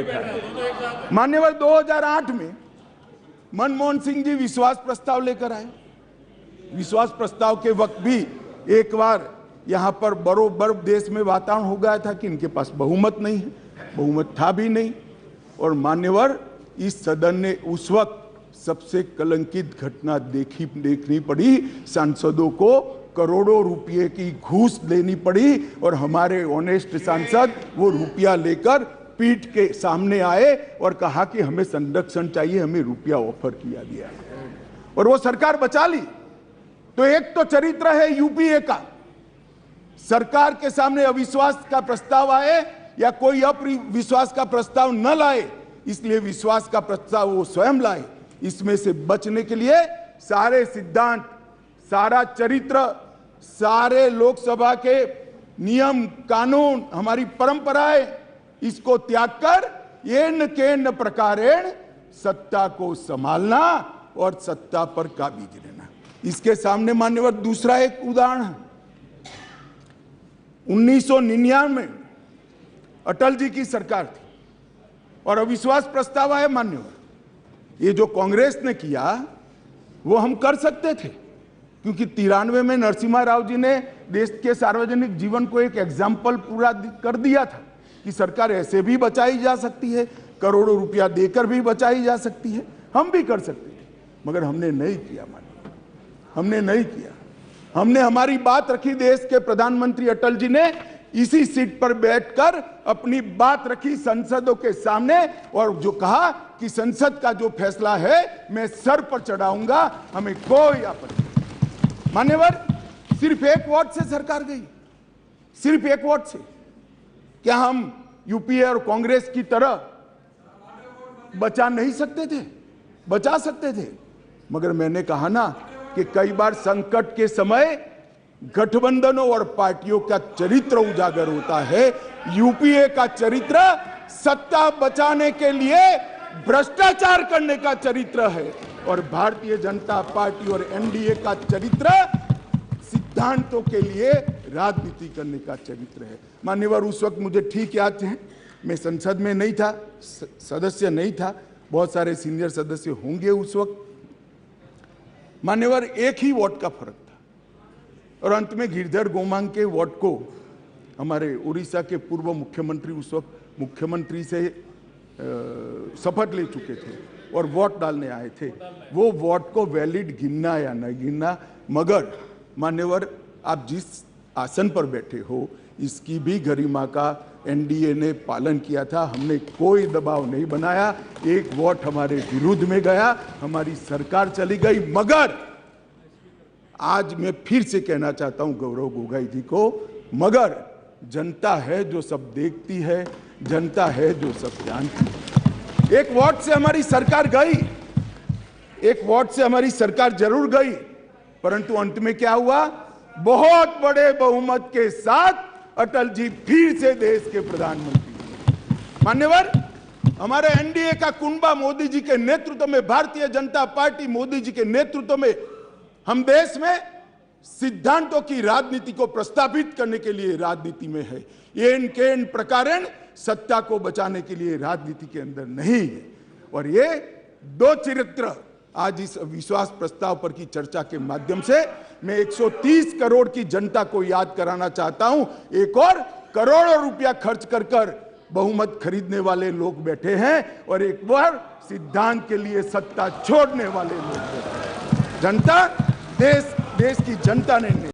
देखा है। मान्यवर 2008 में मनमोहन सिंह जी विश्वास प्रस्ताव लेकर आए। विश्वास प्रस्ताव के वक्त भी एक बार यहां पर बरोबर देश में वातावरण हो गया था कि इनके पास बहुमत नहीं है, बहुमत था भी नहीं। और मान्यवर इस सदन ने उस वक्त सबसे कलंकित घटना देखनी पड़ी। सांसदों को करोड़ों रुपए की घूस देनी पड़ी और हमारे ऑनेस्ट सांसद वो रुपया लेकर पीठ के सामने आए और कहा कि हमें संरक्षण चाहिए, हमें रुपया ऑफर किया गया और वो सरकार बचा ली। तो एक तो चरित्र है यूपीए का, सरकार के सामने अविश्वास का प्रस्ताव आए या कोई अविश्वास का प्रस्ताव न लाए, इसलिए विश्वास का प्रस्ताव वो स्वयं लाए। इसमें से बचने के लिए सारे सिद्धांत, सारा चरित्र, सारे लोकसभा के नियम कानून, हमारी परंपराएं, इसको त्याग कर येन केन प्रकारेण सत्ता को संभालना और सत्ता पर काबिज रहना। इसके सामने मान्यवर दूसरा एक उदाहरण है। 1999 में अटल जी की सरकार थी और अविश्वास प्रस्ताव आया। मान्यवर ये जो कांग्रेस ने किया वो हम कर सकते थे, क्योंकि 93 में नरसिम्हा राव जी ने देश के सार्वजनिक जीवन को एक एग्जाम्पल पूरा कर दिया था कि सरकार ऐसे भी बचाई जा सकती है, करोड़ों रुपया देकर भी बचाई जा सकती है। हम भी कर सकते थे, मगर हमने नहीं किया। मानिए हमने नहीं किया। हमने हमारी बात रखी। देश के प्रधानमंत्री अटल जी ने इसी सीट पर बैठकर अपनी बात रखी संसदों के सामने और जो कहा कि संसद का जो फैसला है मैं सर पर चढ़ाऊंगा, हमें कोई आपत्ति नहीं। मान्यवर सिर्फ एक वोट से सरकार गई, सिर्फ एक वोट से। क्या हम यूपीए और कांग्रेस की तरह बचा नहीं सकते थे? बचा सकते थे, मगर मैंने कहा ना कि कई बार संकट के समय गठबंधनों और पार्टियों का चरित्र उजागर होता है। यूपीए का चरित्र सत्ता बचाने के लिए भ्रष्टाचार करने का चरित्र है और भारतीय जनता पार्टी और एनडीए का चरित्र सिद्धांतों के लिए राजनीति करने का चरित्र है। मान्यवर उस वक्त मुझे ठीक याद है, मैं संसद में नहीं था, सदस्य नहीं था, बहुत सारे सीनियर सदस्य होंगे उस वक्त। मान्यवर एक ही वोट का फर्क था और अंत में गिरधर गोमांग के वोट को हमारे उड़ीसा के पूर्व मुख्यमंत्री उस वक्त मुख्यमंत्री से शपथ ले चुके थे और वोट डालने आए थे। वो वोट को वैलिड गिनना या न गिनना, मगर मान्यवर आप जिस आसन पर बैठे हो इसकी भी गरिमा का एनडीए ने पालन किया था। हमने कोई दबाव नहीं बनाया। एक वोट हमारे विरुद्ध में गया, हमारी सरकार चली गई। मगर आज मैं फिर से कहना चाहता हूं गौरव गोगोई जी को, मगर जनता है जो सब देखती है, जनता है जो सब जानती है। एक वोट से हमारी सरकार गई, एक वोट से हमारी सरकार जरूर गई, परंतु अंत में क्या हुआ? बहुत बड़े बहुमत के साथ अटल जी फिर से देश के प्रधानमंत्री। मान्यवर हमारे एनडीए का कुंबा मोदी जी के नेतृत्व में, भारतीय जनता पार्टी मोदी जी के नेतृत्व में हम देश में सिद्धांतों की राजनीति को प्रस्तावित करने के लिए राजनीति में है। येन केन प्रकारेण सत्ता को बचाने के लिए राजनीति के अंदर नहीं है। और ये दो चरित्र आज इस विश्वास प्रस्ताव पर की चर्चा के माध्यम से मैं 130 करोड़ की जनता को याद कराना चाहता हूं। एक और करोड़ों रुपया खर्च कर बहुमत खरीदने वाले लोग बैठे हैं और एक बार सिद्धांत के लिए सत्ता छोड़ने वाले लोग बैठे हैं। जनता, देश की जनता ने